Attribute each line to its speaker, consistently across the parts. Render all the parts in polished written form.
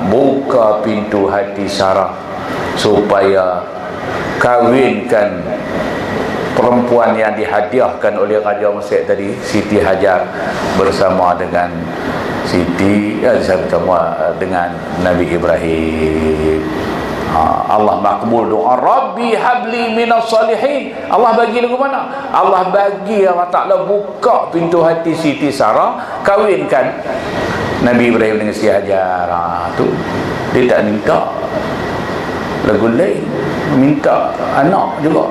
Speaker 1: buka pintu hati Sarah supaya kawinkan perempuan yang dihadiahkan oleh Raja Mesir tadi, Siti Hajar, bersama dengan bersama dengan Nabi Ibrahim. Allah makbul doa, Rabbi habli minas salihin. Allah bagi lagu mana? Allah bagi, Allah Ta'ala buka pintu hati Siti Sarah, kawinkan Nabi Ibrahim dengan Siti Hajar. Tu dia tak minta lagu lain, minta anak juga.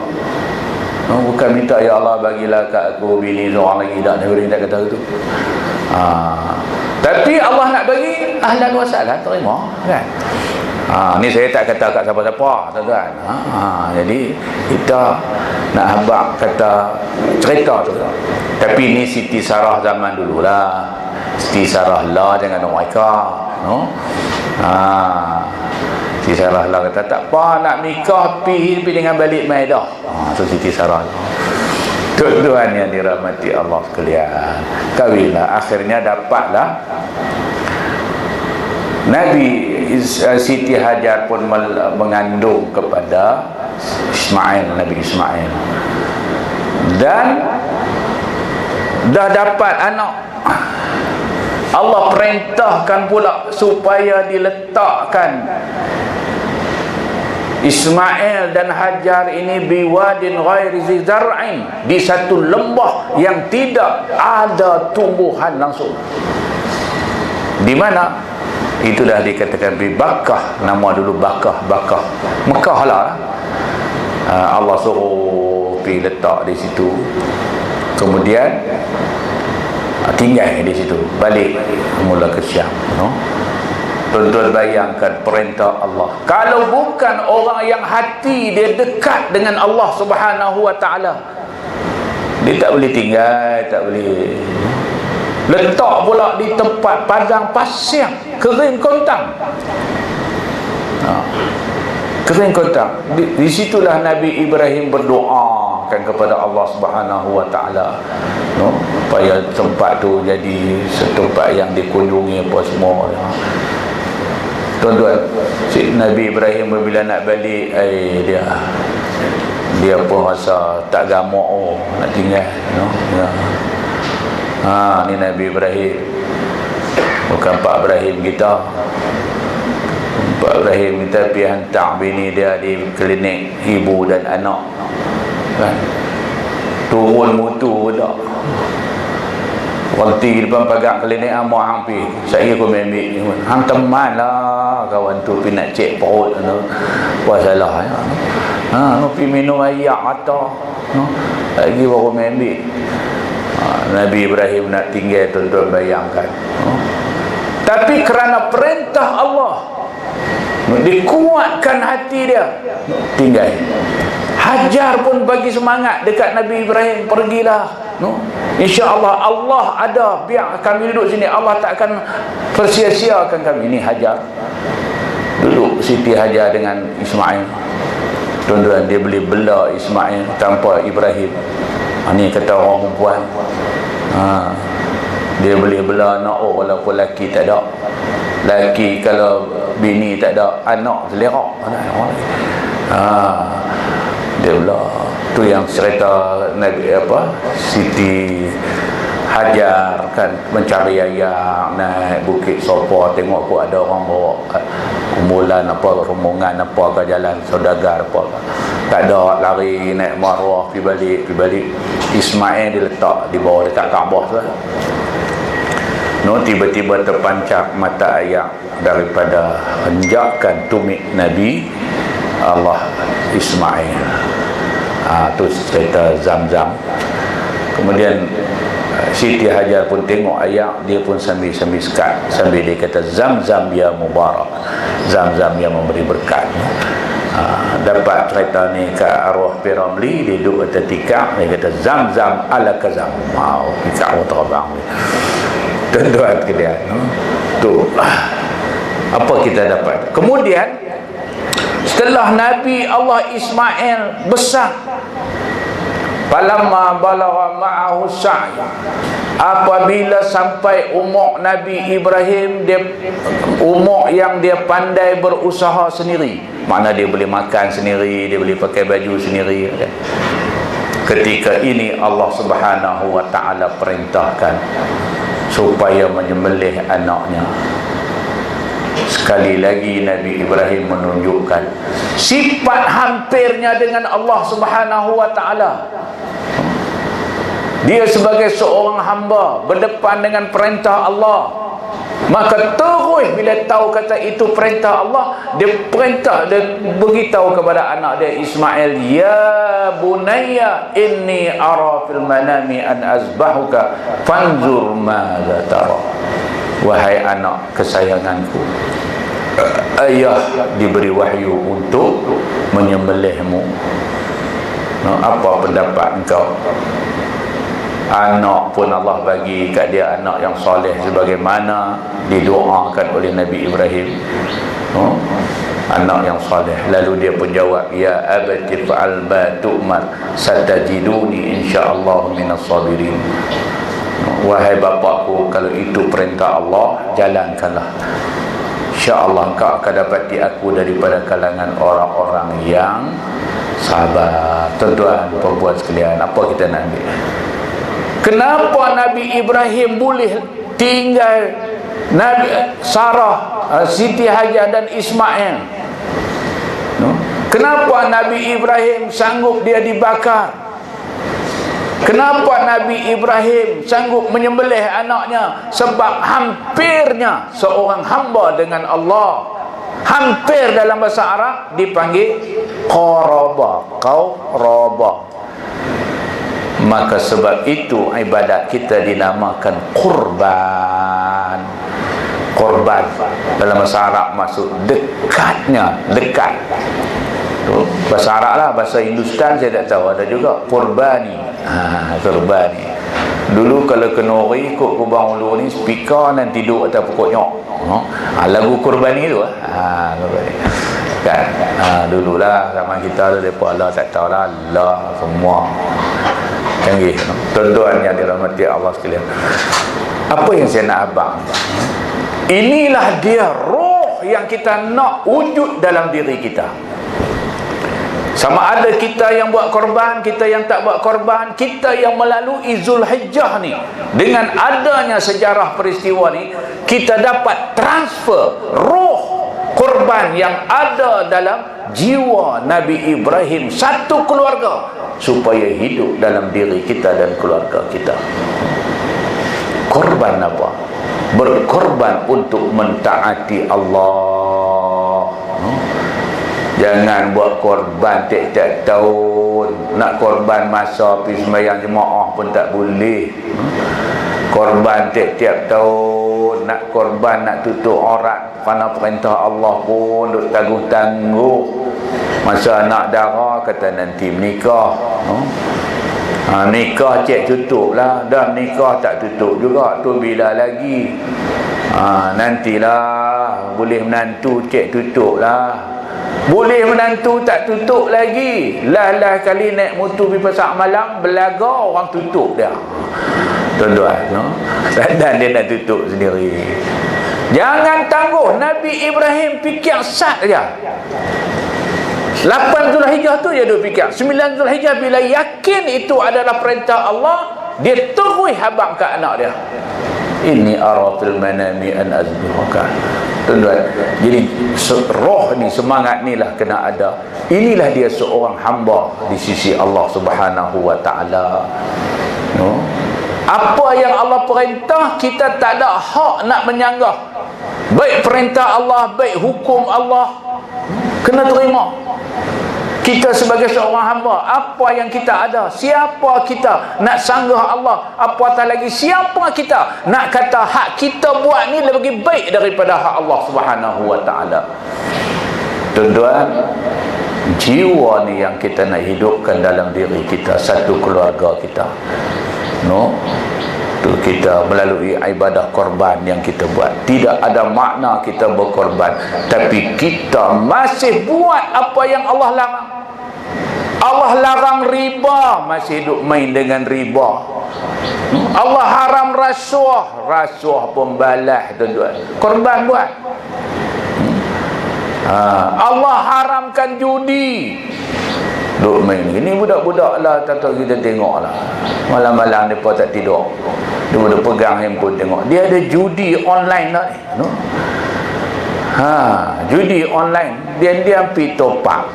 Speaker 1: Bukan minta ya Allah bagilah kat aku bini seorang lagi, tak. Nabi Ibrahim tak kata itu. Tapi Allah nak bagi, ahlan wa sahlan, terima kan. Ni saya tak kata kat siapa-siapa, tuan-tuan. Jadi kita nak habaq kata cerita tu. Tapi ni Siti Sarah zaman dululah. Siti Sarah lah, jangan nak mereka, no? Siti Sarah lah kata tak apa nak nikah pi dengan balik mai dah. Tu Siti Sarah. Tuan-tuan yang dirahmati Allah sekalian, kahwinlah, akhirnya dapatlah Nabi Siti Hajar pun mengandung kepada Ismail, Nabi Ismail, dan dah dapat anak. Allah perintahkan pula supaya diletakkan Ismail dan Hajar ini biwadin ghairi zar'in, di satu lembah yang tidak ada tumbuhan langsung. Di mana? Itu dah dikatakan Bakah, nama dulu Bakah Mekah lah. Allah suruh pergi letak di situ, kemudian tinggal di situ, balik mula ke Syam, no? Tuan-tuan bayangkan perintah Allah. Kalau bukan orang yang hati dia dekat dengan Allah Subhanahu wa ta'ala, dia tak boleh tinggal, tak boleh letak pula di tempat padang pasir kering kontang. Kering kontang. Di situlah Nabi Ibrahim berdoa kan kepada Allah Subhanahu wa ta'ala, no? Supaya tempat tu jadi setempat yang dikunjungi apa semua. Tuan-tuan, Nabi Ibrahim bila nak balik, dia pun rasa tak gamak nak tinggal, no? Ni Nabi Ibrahim, bukan Pak Ibrahim kita. Pak Ibrahim kita pergi hantar bini dia di klinik ibu dan anak, kan? Turun mutu tak, berhenti depan pagar klinik amak hampir. Saya aku ambil hang teman lah kawan tu pergi nak cek perut tu. Apa salah ya? Pergi minum air atau lagi baru ambil. Nabi Ibrahim nak tinggal, tuan-tuan bayangkan. Tapi kerana perintah Allah, dikuatkan hati dia, tinggal. Hajar pun bagi semangat dekat Nabi Ibrahim, pergilah, no? InsyaAllah Allah ada, biar kami duduk sini, Allah tak akan persia-siakan kami. Ini Hajar duduk, Siti Hajar dengan Ismail. Tuan-tuan, dia boleh bela Ismail tanpa Ibrahim. Ni kata orang perempuan, dia boleh bela anak walaupun lelaki tak ada. Lelaki kalau bini tak ada, anak selerak. Dia bela. Tu yang cerita Nabi Siti Hajar kan mencari ayam, naik Bukit Sopa, tengok pun ada orang bawa kumpulan rombongan ke jalan saudagar apa. Tak ada, lari naik Marwah, pergi balik. Ismail diletak di bawah dekat Kaabah tu. Tiba-tiba terpancar mata air daripada henjakan tumit Nabi Allah Ismail. Tu cerita Zam-Zam. Kemudian Siti Hajar pun tengok air, dia pun sambil sekat, sambil dia kata Zam-Zam ya mubarak, Zam-Zam yang memberi berkat. Dapat cerita ni ke arwah Piramli, dia duduk atas tikar, dia kata Zam-Zam ala kazam. Tikar terbang. Tuan-tuan sekalian, tu apa kita dapat. Kemudian setelah Nabi Allah Ismail besar, falamma balagha ma'ahu sa'i, apabila sampai umur Nabi Ibrahim, dia umur yang dia pandai berusaha sendiri, makna dia boleh makan sendiri, dia boleh pakai baju sendiri. Ketika ini Allah Subhanahu wa ta'ala perintahkan supaya menyembelih anaknya. Sekali lagi Nabi Ibrahim menunjukkan sifat hampirnya dengan Allah Subhanahu wa ta'ala. Dia sebagai seorang hamba berdepan dengan perintah Allah, maka terus bila tahu kata itu perintah Allah, dia perintah, dia beritahu kepada anak dia Ismail, ya bunayya inni ara fil manami an azbahuka fanzur madza tara. Wahai anak kesayanganku, ayah diberi wahyu untuk menyembelihmu. Apa pendapat engkau? Anak pun Allah bagi kat dia anak yang soleh sebagaimana didoakan oleh Nabi Ibrahim. Anak yang soleh. Lalu dia pun jawab, ya abati fa'al ma tu'mar satajiduni insyaallah minas sabirin. Wahai bapakku, kalau itu perintah Allah, jalankanlah, insya-Allah engkau akan dapati aku daripada kalangan orang-orang yang sabar. Tuan-tuan, puan-puan sekalian, apa kita nak ambil? Kenapa Nabi Ibrahim boleh tinggal Nabi Sarah, Siti Hajar dan Ismail? Kenapa Nabi Ibrahim sanggup dia dibakar? Kenapa Nabi Ibrahim sanggup menyembelih anaknya? Sebab hampirnya seorang hamba dengan Allah. Hampir dalam bahasa Arab dipanggil qaraba, qaraba. Maka sebab itu ibadat kita dinamakan kurban. Kurban dalam bahasa Arab maksud dekatnya, dekat. Bahasa Arab lah, bahasa Hindustan saya tak tahu ada juga qurbani. Qurbani. Dulu kalau kenori ikut Kubang Ulu ni, speaker dan tidur atas pokok nyok. Lagu qurbani tu qurbani. Kan? Dululah zaman kita tu depa Allah tak tahu lah, Allah semua canggih. Tuan-tuan yang dirahmati Allah sekalian, apa yang saya nak abang, inilah dia roh yang kita nak wujud dalam diri kita. Sama ada kita yang buat korban, kita yang tak buat korban, kita yang melalui Zulhijjah ni, dengan adanya sejarah peristiwa ni, kita dapat transfer roh korban yang ada dalam jiwa Nabi Ibrahim, satu keluarga, supaya hidup dalam diri kita dan keluarga kita. Korban apa? Berkorban untuk mentaati Allah. Jangan buat korban tiap-tiap tahun. Nak korban masa pergi sembahyang jemaah pun tak boleh. Korban tiap-tiap tahun. Nak korban, nak tutup aurat kerana perintah Allah pun duk tangguh-tangguh. Masa anak darah kata nanti menikah. Nikah cek tutup lah. Dah nikah tak tutup juga. Tu bila lagi? Nantilah. Boleh menantu cek tutup lah. Boleh menantu tak tutup lagi. Lah kali naik motor pergi pasar malam, belaga orang tutup dia. Tuan-tuan, dan dia nak tutup sendiri. Jangan tangguh. Nabi Ibrahim fikir sat saja. 8 Zulhijjah tu dia duk fikir. 9 Zulhijjah bila yakin itu adalah perintah Allah, dia terus habang ke anak dia. Inni ara fil manami an azbuka. Tuan-tuan, jadi roh ni, semangat ni lah kena ada. Inilah dia seorang hamba di sisi Allah Subhanahu wa ta'ala. Apa yang Allah perintah, kita tak ada hak nak menyanggah. Baik perintah Allah, baik hukum Allah, kena terima. Kita sebagai seorang hamba, apa yang kita ada, siapa kita nak sanggah Allah, apatah lagi siapa kita nak kata hak kita buat ni lebih baik daripada hak Allah Subhanahu wa ta'ala. Tuan-tuan, jiwa ni yang kita nak hidupkan dalam diri kita, satu keluarga kita. Tu kita melalui ibadah korban yang kita buat. Tidak ada makna kita berkorban, tapi kita masih buat apa yang Allah larang. Allah larang riba, masih duk main dengan riba. Allah haram rasuah, rasuah pembalas tuan-tuan, korban buat. Allah haramkan judi, duk main. Ini budak-budak lah, tuan-tuan, kita tengok lah, malam-malam mereka tak tidur, dia pegang handphone tengok, dia ada judi online lah, no? Judi online, dia pergi top up,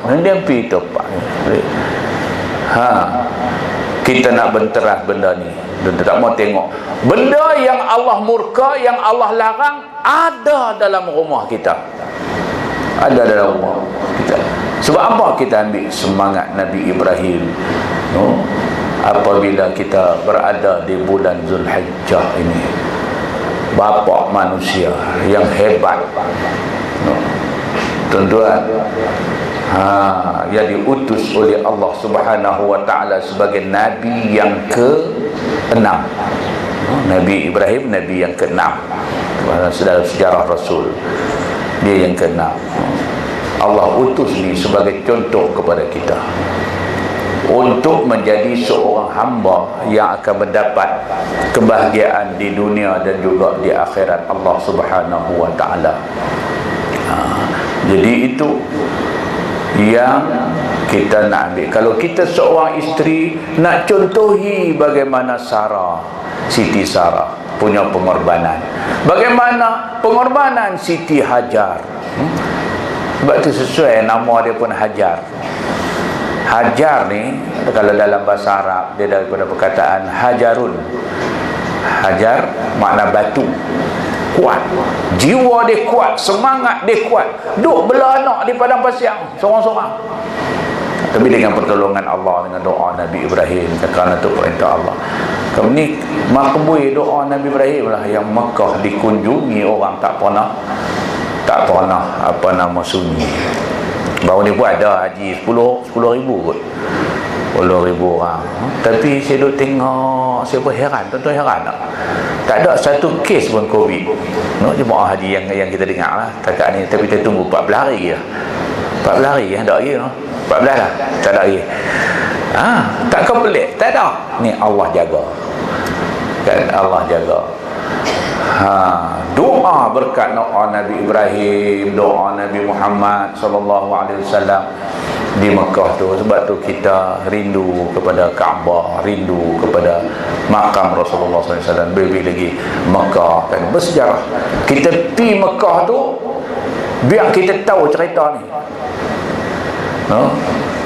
Speaker 1: kita nak benteras benda ni, kita tak mau tengok benda yang Allah murka, yang Allah larang, ada dalam rumah kita, ada dalam rumah kita. Sebab apa kita ambil semangat Nabi Ibrahim, no? Apabila kita berada di bulan Zulhijjah ini, bapa manusia yang hebat, no? Tuan-tuan, yang diutus oleh Allah Subhanahu wa taala sebagai nabi yang ke-6. Nabi Ibrahim nabi yang ke-6 dalam sejarah Rasul, dia yang ke-6. Allah utus ni sebagai contoh kepada kita untuk menjadi seorang hamba yang akan mendapat kebahagiaan di dunia dan juga di akhirat Allah Subhanahu wa taala. Jadi itu yang kita nak ambil. Kalau kita seorang isteri, nak contohi bagaimana Siti Sarah punya pengorbanan, bagaimana pengorbanan Siti Hajar. Sebab tu sesuai nama dia pun Hajar. Hajar ni kalau dalam bahasa Arab dia daripada perkataan hajarun. Hajar makna batu, kuat, jiwa dia kuat, semangat dia kuat, duk bela anak di padang pasir seorang-seorang. Tapi dengan pertolongan Allah, dengan doa Nabi Ibrahim, kerana itu perintah Allah. Kamu ni makbul doa Nabi Ibrahim lah, yang Mekah dikunjungi orang tak pernah sunyi. Baru ni pun ada haji 10 ribu kot, 10 ribu orang. Tapi saya duk tengok, saya pun heran, tuan-tuan heran tak ada satu kes pun COVID, no? Jemaah haji yang kita dengar lah takat ni. Tapi kita tunggu 14 hari lah, 14 hari tak lagi, no? 14 lah, tak ada lagi. Tak kau pelik, tak ada. Ni Allah jaga, kan? Allah jaga. Doa berkat doa Nabi Ibrahim, doa Nabi Muhammad SAW di Mekah tu. Sebab tu kita rindu kepada Kaabah, rindu kepada makam Rasulullah SAW. Lebih lagi Mekah kan bersejarah. Kita pergi Mekah tu biar kita tahu cerita ni,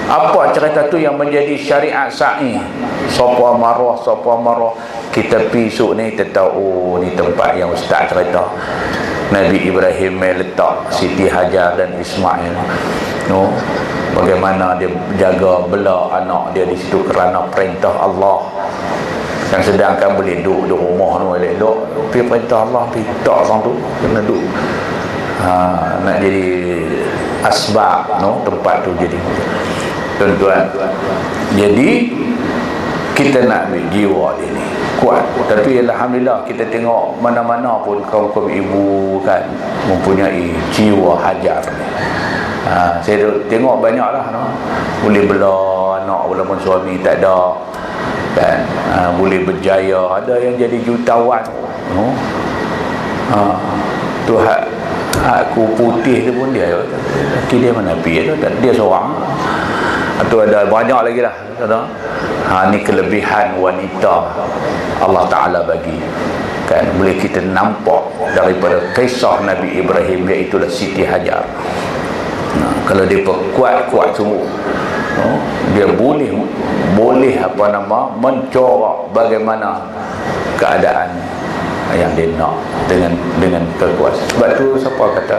Speaker 1: apa cerita tu yang menjadi syariat sa'i. Siapa marah, kita pergi esok ni kita tahu, oh ni tempat yang ustaz cerita Nabi Ibrahim letak Siti Hajar dan Ismail, no? Bagaimana dia jaga bela anak dia di situ kerana perintah Allah. Kan sedangkan boleh duduk di rumah tu elok-elok, pergi perintah Allah, pergi tak orang tu kena duduk. Nak jadi asbab, no? Tempat tu jadi, tuan-tuan. Jadi kita nak ambil jiwa dia ni kuat. Tapi alhamdulillah kita tengok mana-mana pun kaum-kaum ibu kan mempunyai jiwa Hajar ni. Saya tengok banyak lah, no? Boleh bela anak walaupun suami tak ada, kan? Boleh berjaya, ada yang jadi jutawan, no? Tu aku putih tu pun dia mana pergi tu, dia seorang. Atau ada banyak lagi lah, ni kelebihan wanita Allah Ta'ala bagi, kan? Boleh kita nampak daripada kisah Nabi Ibrahim, iaitulah Siti Hajar. Kalau dia kuat sungguh, dia boleh mencorak bagaimana keadaan yang dia nak dengan kekuasaan. Sebab tu siapa kata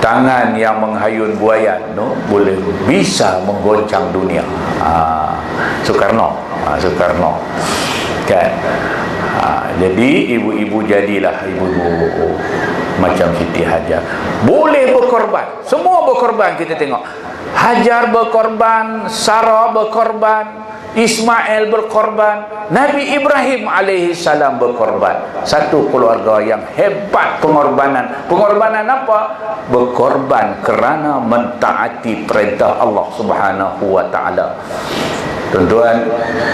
Speaker 1: tangan yang menghayun buaya, no? Boleh bisa menggoncang dunia. Soekarno, kan? Jadi ibu-ibu jadilah ibu-ibu macam Siti Hajar, boleh berkorban, semua berkorban. Kita tengok Hajar berkorban, Sarah berkorban, Ismail berkorban, Nabi Ibrahim alaihi salam berkorban. Satu keluarga yang hebat pengorbanan. Pengorbanan apa? Berkorban kerana mentaati perintah Allah Subhanahu wa taala. Tuan-tuan,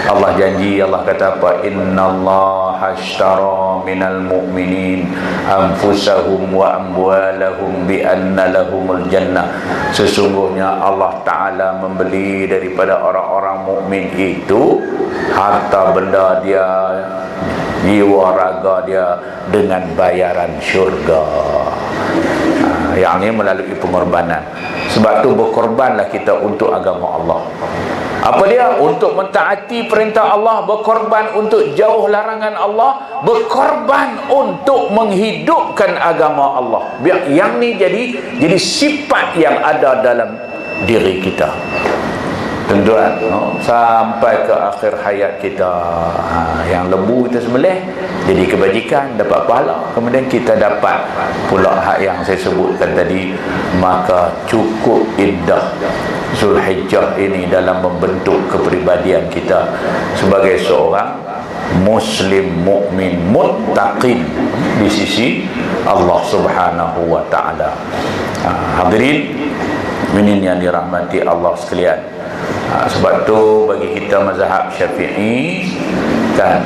Speaker 1: Allah janji, Allah kata apa? Innallaha ashtara minal mu'minin anfusahum wa amwalahum bi anna lahumul jannah. Sesungguhnya Allah Ta'ala membeli daripada orang-orang mukmin itu harta benda dia, jiwa raga dia dengan bayaran syurga. Yang ini melalui pengorbanan. Sebab tu berkorbanlah kita untuk agama Allah. Apa dia? Untuk mentaati perintah Allah, berkorban untuk jauh larangan Allah, berkorban untuk menghidupkan agama Allah. Yang ni jadi sifat yang ada dalam diri kita. Tuan-tuan, sampai ke akhir hayat kita, yang lembu kita sembelih jadi kebajikan, dapat pahala. Kemudian kita dapat pula hak yang saya sebutkan tadi. Maka cukup indah Zulhijjah ini dalam membentuk kepribadian kita sebagai seorang muslim mukmin muttaqin di sisi Allah Subhanahu wa taala. Hadirin minin yang dirahmati Allah sekalian. Sebab tu bagi kita mazhab Syafi'i kan,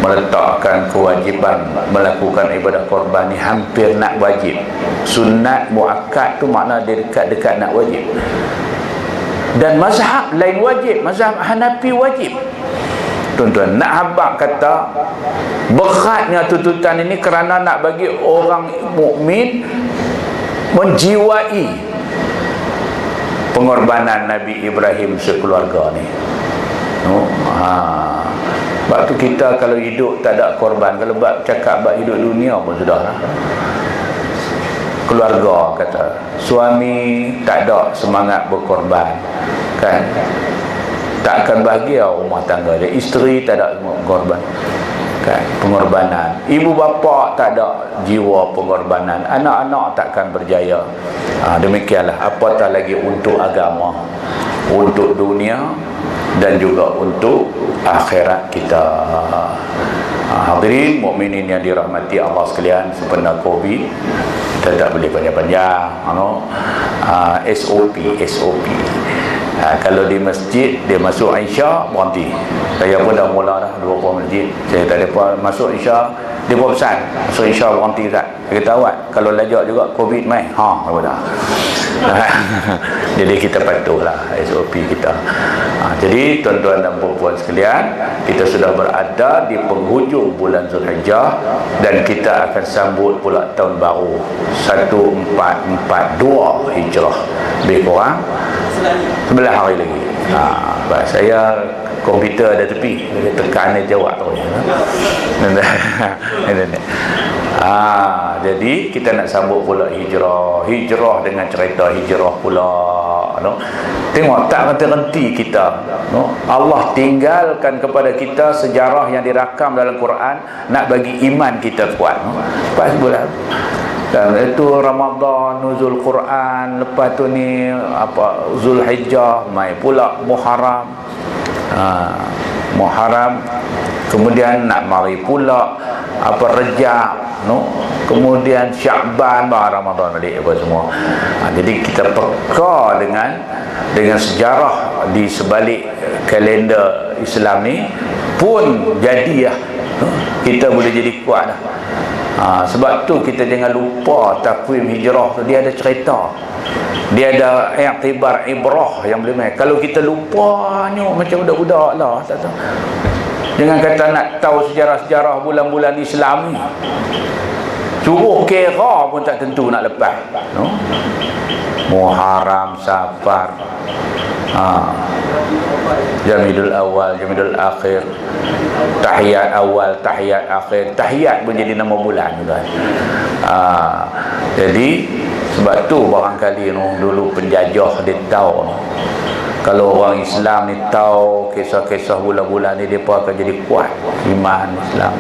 Speaker 1: meletakkan kewajiban melakukan ibadah korban ni hampir nak wajib. Sunat muakkad tu makna dia dekat-dekat nak wajib. Dan mazhab lain wajib, mazhab Hanafi wajib. Tuan-tuan, nak habaq kata beratnya tuntutan ini kerana nak bagi orang mukmin menjiwai pengorbanan Nabi Ibrahim sekeluarga ni. Sebab tu kita kalau hidup tak ada korban, kalau cakap bab hidup dunia pun sudah lah. Keluarga kata, suami tak ada semangat berkorban kan, tak akan bahagia rumah tangga dia. Isteri tak ada korban kan, pengorbanan. Ibu bapa tak ada jiwa pengorbanan, anak-anak takkan berjaya. Demikianlah, apatah lagi untuk agama, untuk dunia dan juga untuk akhirat kita. Hadirin mukminin yang dirahmati Allah sekalian, sebenarnya Covid kita tak boleh panjang-panjang, SOP. Kalau di masjid dia masuk Isya berhenti. Saya pun dah mula dah 20 masjid. Saya tak ada apa masuk Isya dia pun pesan masuk Isya berhenti tak. Dia kata awak kalau lajak juga Covid mai. Apa dah. Jadi kita patuhlah SOP kita. Jadi tuan-tuan dan puan-puan sekalian, kita sudah berada di penghujung bulan Zulhijjah dan kita akan sambut pula tahun baru 1442 Hijrah. Lebih kurang 11 hari lagi. Saya komputer ada tepi, dia tekan dia jawab terus. Jadi kita nak sambut pula hijrah dengan cerita hijrah pula. Tengok tak henti kita. Allah tinggalkan kepada kita sejarah yang dirakam dalam Quran nak bagi iman kita kuat. Pas bulan dan itu Ramadan, nuzul Quran, lepas tu ni apa Zulhijjah, mai pula Muharram. Muharram, kemudian nak mari pula apa Rejab, kemudian Sya'ban, baru Ramadan balik apa semua. Jadi kita peka dengan sejarah di sebalik kalender Islam ni pun jadi kita boleh jadi kuat dah. Sebab tu kita jangan lupa takwim hijrah tu, dia ada cerita, dia ada iktibar ibrah yang boleh main. Kalau kita lupa macam budak-budak lah, tak tahu. Dengan kata nak tahu sejarah-sejarah bulan-bulan Islam ni, suruh kira pun tak tentu nak lepas. Muharram, Safar, Jamidul Awal, Jamidul Akhir, Tahiyat Awal, Tahiyat Akhir. Tahiyat pun jadi nama bulan juga. Jadi sebab tu barangkali dulu penjajah dia tahu kalau orang Islam ni tahu kisah-kisah bulan-bulan ni, dia pun akan jadi kuat iman Islam.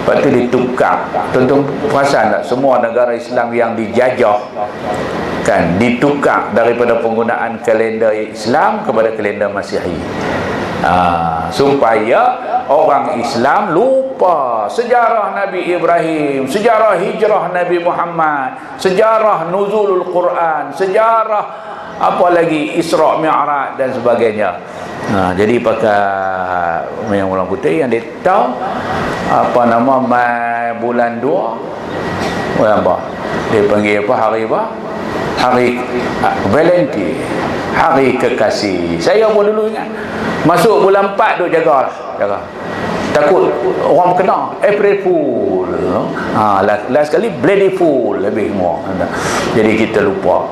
Speaker 1: Lepas tu ditukar. Tuan-tuan perasan tak, semua negara Islam yang dijajah kan ditukar daripada penggunaan kalender Islam kepada kalender Masihi. Supaya orang Islam lupa sejarah Nabi Ibrahim, sejarah hijrah Nabi Muhammad, sejarah nuzulul Quran, sejarah apa lagi Isra' Mi'raj dan sebagainya. Jadi pakai yang ulang putih yang dia tahu apa nama mai bulan 2 apa dia panggil apa, hari apa, hari Valentine, hari kekasih. Saya pun dulu ingat masuk bulan 4 tu jaga takut orang kena April Fool. Last kali Bloody Fool lebih semua. Jadi kita lupa.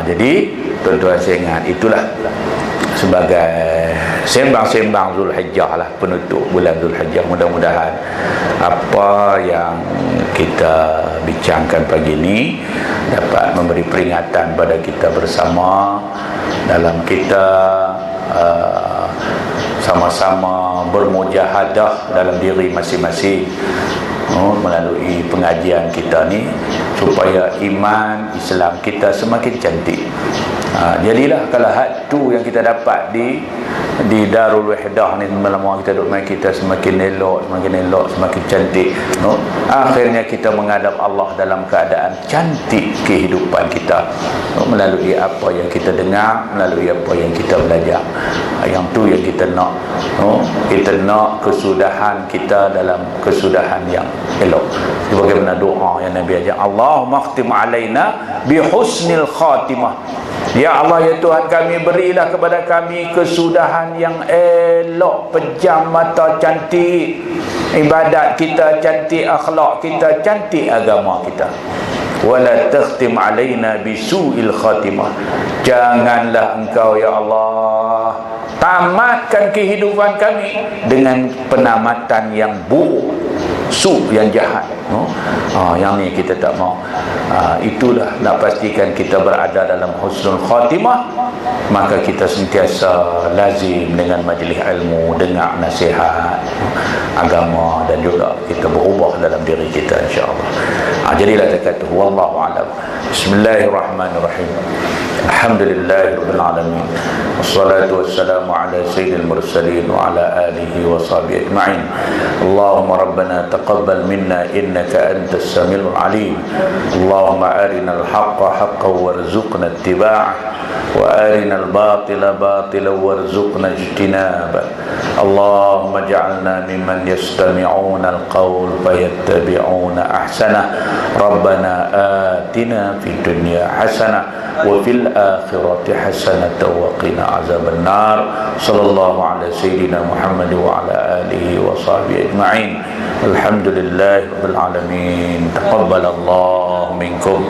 Speaker 1: Jadi tuan-tuan saya ingat itulah sebagai sembang-sembang Zulhijjah lah, penutup bulan Zulhijjah. Mudah-mudahan apa yang kita bincangkan pagi ini dapat memberi peringatan pada kita bersama dalam kita sama-sama bermujahadah dalam diri masing-masing melalui pengajian kita ni supaya iman Islam kita semakin cantik. Jadilah kalau had tu yang kita dapat di Darul Wahdah ni, lama kita duduk main, kita semakin elok, semakin cantik. Akhirnya kita menghadap Allah dalam keadaan cantik kehidupan kita, melalui apa yang kita dengar, melalui apa yang kita belajar. Yang tu yang kita nak. Kita nak kesudahan kita dalam kesudahan yang elok. Bagaimana doa yang Nabi ajar, Allahumma khtim alaina bi husnil khatimah. Ya Allah, ya Tuhan kami, berilah kepada kami kesudahan yang elok, pejam mata cantik, ibadat kita cantik, akhlak kita cantik, agama kita. Wala takhtim alaina bisu'il khatimah. Janganlah engkau ya Allah tamatkan kehidupan kami dengan penamatan yang buruk, yang jahat. Yang ni kita tak mau. Itulah nak pastikan kita berada dalam husnul khatimah. Maka kita sentiasa lazim dengan majlis ilmu, dengar nasihat agama, dan juga kita berubah dalam diri kita, insya-Allah. Jadilah dekat tu. Wallahu a'lam. Bismillahirrahmanirrahim. Alhamdulillahirabbil alamin. Wassalatu wassalamu ala sayyidil mursalin wa ala alihi wa sahbihi ajma'in. Allahumma rabbana taqabbal minna innaka antas samiul alim. Allahumma arinal haqqa haqqan warzuqna ittiba'ah wa arinal batila batilan warzuqna ijtinabah. Allahumma ij'alna mimman yastami'una al-qawl fayattabi'una ahsanah. Rabbana atina fid dunya hasanah wa fil akhirati hasanatan wa qina azaban nar. Sallallahu ala sayyidina Muhammad wa ala alihi wa sahbihi ajma'in. Alhamdulillahirabbil alamin. Taqabbalallahu minkum.